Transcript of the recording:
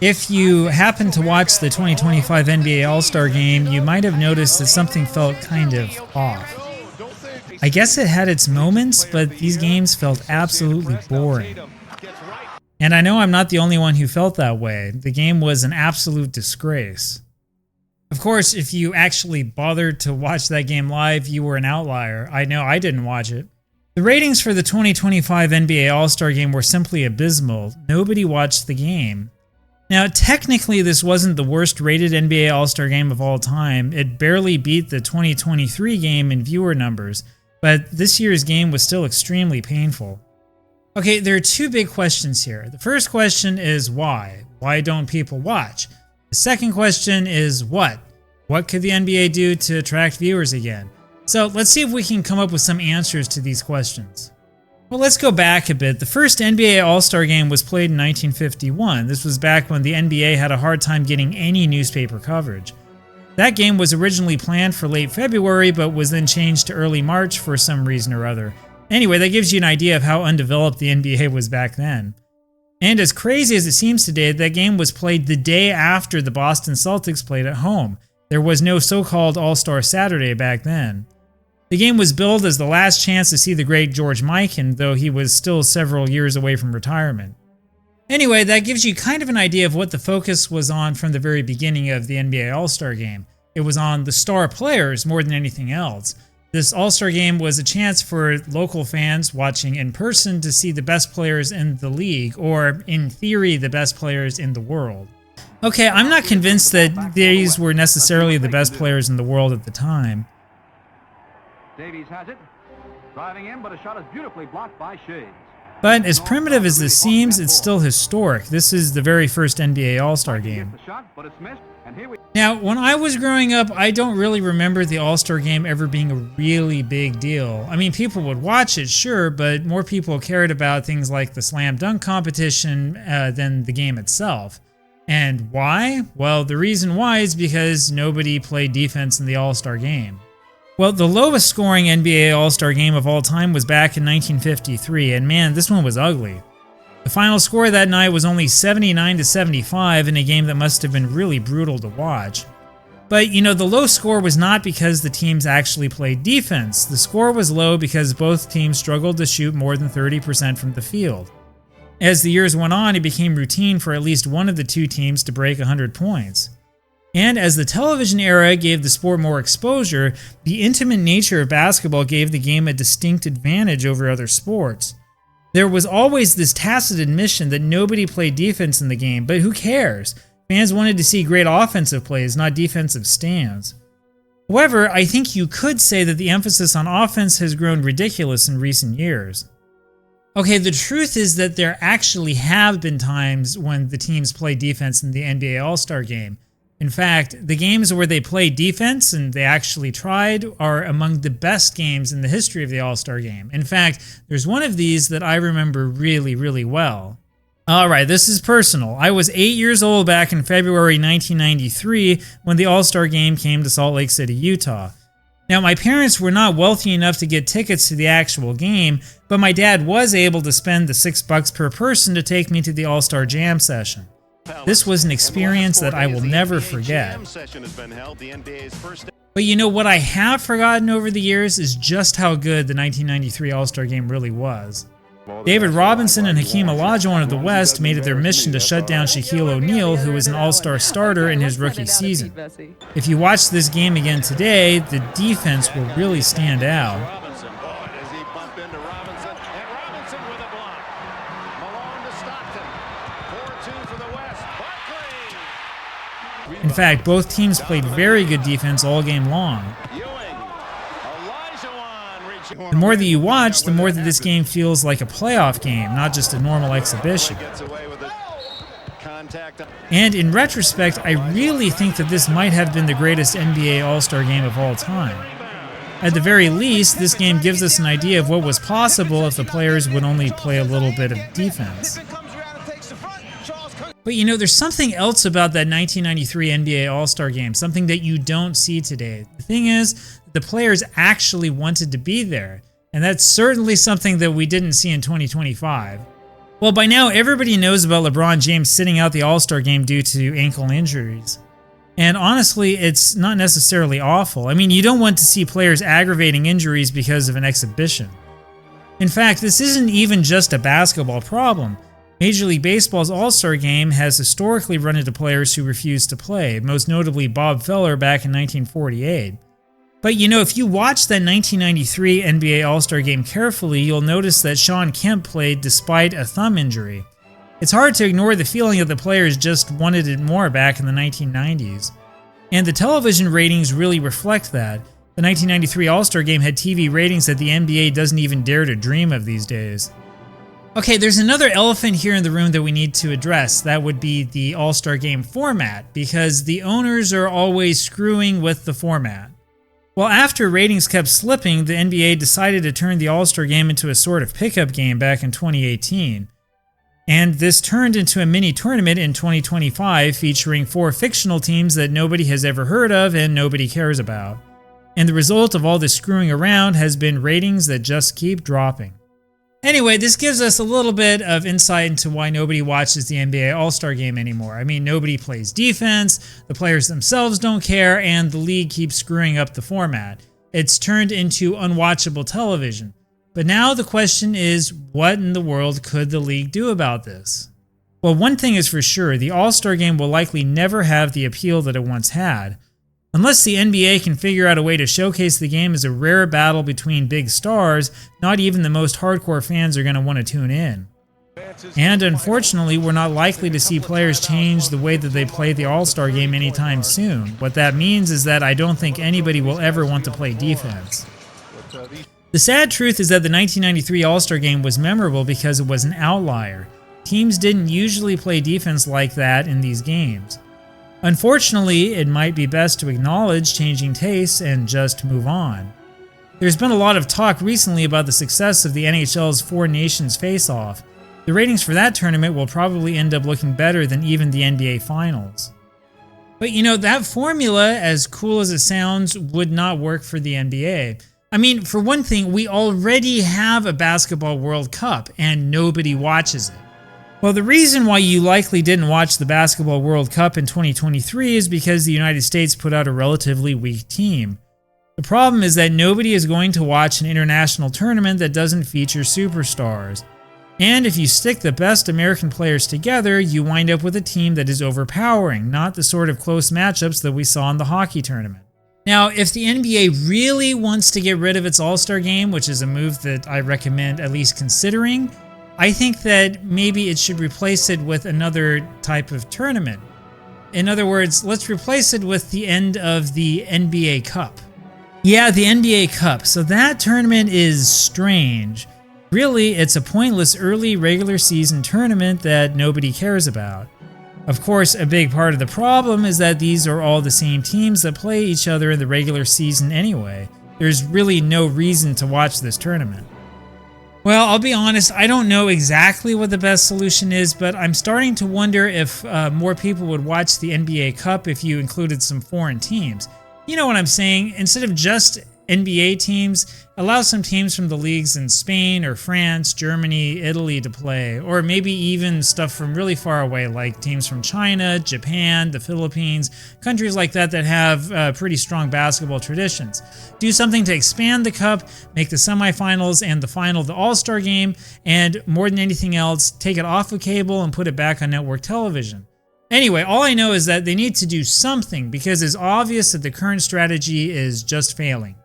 If you happened to watch the 2025 NBA All-Star Game, you might have noticed that something felt kind of off. I guess it had its moments, but these games felt absolutely boring. And I know I'm not the only one who felt that way. The game was an absolute disgrace. Of course, if you actually bothered to watch that game live, you were an outlier. I know I didn't watch it. The ratings for the 2025 NBA All-Star Game were simply abysmal. Nobody watched the game. Now, technically, this wasn't the worst rated NBA All-Star Game of all time. It barely beat the 2023 game in viewer numbers, but this year's game was still extremely painful. Okay, there are two big questions here. The first question is why? Why don't people watch? The second question is what? What could the NBA do to attract viewers again? So let's see if we can come up with some answers to these questions. Well, let's go back a bit. The first NBA All-Star Game was played in 1951. This was back when the NBA had a hard time getting any newspaper coverage. That game was originally planned for late February, but was then changed to early March for some reason or other. Anyway, that gives you an idea of how undeveloped the NBA was back then. And as crazy as it seems today, that game was played the day after the Boston Celtics played at home. There was no so-called All-Star Saturday back then. The game was billed as the last chance to see the great George Mikan, though he was still several years away from retirement. Anyway, that gives you kind of an idea of what the focus was on from the very beginning of the NBA All-Star Game. It was on the star players more than anything else. This All-Star Game was a chance for local fans watching in person to see the best players in the league, or in theory, the best players in the world. Okay, I'm not convinced that these were necessarily the best players in the world at the time. Davies has it. Driving in, but a shot is beautifully blocked by Shades. But as primitive as this seems, it's still historic. This is the very first NBA All-Star Game. Now, when I was growing up, I don't really remember the All-Star Game ever being a really big deal. I mean, people would watch it, sure, but more people cared about things like the slam dunk competition than the game itself. And why? Well, the reason why is because nobody played defense in the All-Star Game. Well, the lowest scoring NBA All-Star Game of all time was back in 1953, and man, this one was ugly. The final score that night was only 79-75 in a game that must have been really brutal to watch. But, you know, the low score was not because the teams actually played defense. The score was low because both teams struggled to shoot more than 30% from the field. As the years went on, it became routine for at least one of the two teams to break 100 points. And as the television era gave the sport more exposure, the intimate nature of basketball gave the game a distinct advantage over other sports. There was always this tacit admission that nobody played defense in the game, but who cares? Fans wanted to see great offensive plays, not defensive stands. However, I think you could say that the emphasis on offense has grown ridiculous in recent years. Okay, the truth is that there actually have been times when the teams play defense in the NBA All-Star Game. In fact, the games where they played defense and they actually tried are among the best games in the history of the All-Star Game. In fact, there's one of these that I remember really, really well. Alright, this is personal. I was 8 years old back in February 1993 when the All-Star Game came to Salt Lake City, Utah. Now, my parents were not wealthy enough to get tickets to the actual game, but my dad was able to spend the $6 per person to take me to the All-Star Jam session. This was an experience that I will never forget. But you know what I have forgotten over the years is just how good the 1993 All-Star Game really was. David Robinson and Hakeem Olajuwon of the West made it their mission to shut down Shaquille O'Neal, who was an all-star starter in his rookie season. If you watch this game again today, the defense will really stand out. In fact, both teams played very good defense all game long. The more that you watch, the more that this game feels like a playoff game, not just a normal exhibition. And in retrospect, I really think that this might have been the greatest NBA All-Star Game of all time. At the very least, this game gives us an idea of what was possible if the players would only play a little bit of defense. But you know, there's something else about that 1993 NBA All-Star Game, something that you don't see today. The thing is, the players actually wanted to be there, and that's certainly something that we didn't see in 2025. Well, by now everybody knows about LeBron James sitting out the All-Star game due to ankle injuries. And honestly, it's not necessarily awful. I mean, you don't want to see players aggravating injuries because of an exhibition. In fact, this isn't even just a basketball problem. Major League Baseball's All-Star Game has historically run into players who refuse to play, most notably Bob Feller back in 1948. But you know, if you watch that 1993 NBA All-Star Game carefully, you'll notice that Shawn Kemp played despite a thumb injury. It's hard to ignore the feeling that the players just wanted it more back in the 1990s. And the television ratings really reflect that. The 1993 All-Star Game had TV ratings that the NBA doesn't even dare to dream of these days. Okay, there's another elephant here in the room that we need to address. That would be the All-Star Game format, because the owners are always screwing with the format. Well, after ratings kept slipping, the NBA decided to turn the All-Star Game into a sort of pickup game back in 2018. And this turned into a mini tournament in 2025 featuring 4 fictional teams that nobody has ever heard of and nobody cares about. And the result of all this screwing around has been ratings that just keep dropping. Anyway, this gives us a little bit of insight into why nobody watches the NBA All-Star Game anymore. I mean, nobody plays defense, the players themselves don't care, and the league keeps screwing up the format. It's turned into unwatchable television. But now the question is, what in the world could the league do about this? Well, one thing is for sure, the All-Star Game will likely never have the appeal that it once had. Unless the NBA can figure out a way to showcase the game as a rare battle between big stars, not even the most hardcore fans are going to want to tune in. And unfortunately, we're not likely to see players change the way that they play the All-Star Game anytime soon. What that means is that I don't think anybody will ever want to play defense. The sad truth is that the 1993 All-Star Game was memorable because it was an outlier. Teams didn't usually play defense like that in these games. Unfortunately, it might be best to acknowledge changing tastes and just move on. There's been a lot of talk recently about the success of the NHL's Four Nations Face-Off. The ratings for that tournament will probably end up looking better than even the NBA Finals. But you know, that formula, as cool as it sounds, would not work for the NBA. I mean, for one thing, we already have a Basketball World Cup, and nobody watches it. Well, the reason why you likely didn't watch the Basketball World Cup in 2023 is because the United States put out a relatively weak team. The problem is that nobody is going to watch an international tournament that doesn't feature superstars. And if you stick the best American players together, you wind up with a team that is overpowering, not the sort of close matchups that we saw in the hockey tournament. Now, if the NBA really wants to get rid of its All-Star Game, which is a move that I recommend at least considering, I think that maybe it should replace it with another type of tournament. In other words, let's replace it with the end of the NBA Cup. Yeah, the NBA Cup. So that tournament is strange. Really, it's a pointless early regular season tournament that nobody cares about. Of course, a big part of the problem is that these are all the same teams that play each other in the regular season anyway. There's really no reason to watch this tournament. Well, I'll be honest, I don't know exactly what the best solution is, but I'm starting to wonder if more people would watch the NBA Cup if you included some foreign teams. You know what I'm saying? Instead of just NBA teams, allow some teams from the leagues in Spain or France, Germany, Italy to play, or maybe even stuff from really far away like teams from China, Japan, the Philippines, countries like that that have pretty strong basketball traditions. Do something to expand the cup, make the semifinals and the final the All-Star Game, and more than anything else, take it off of cable and put it back on network television. Anyway, all I know is that they need to do something because it's obvious that the current strategy is just failing.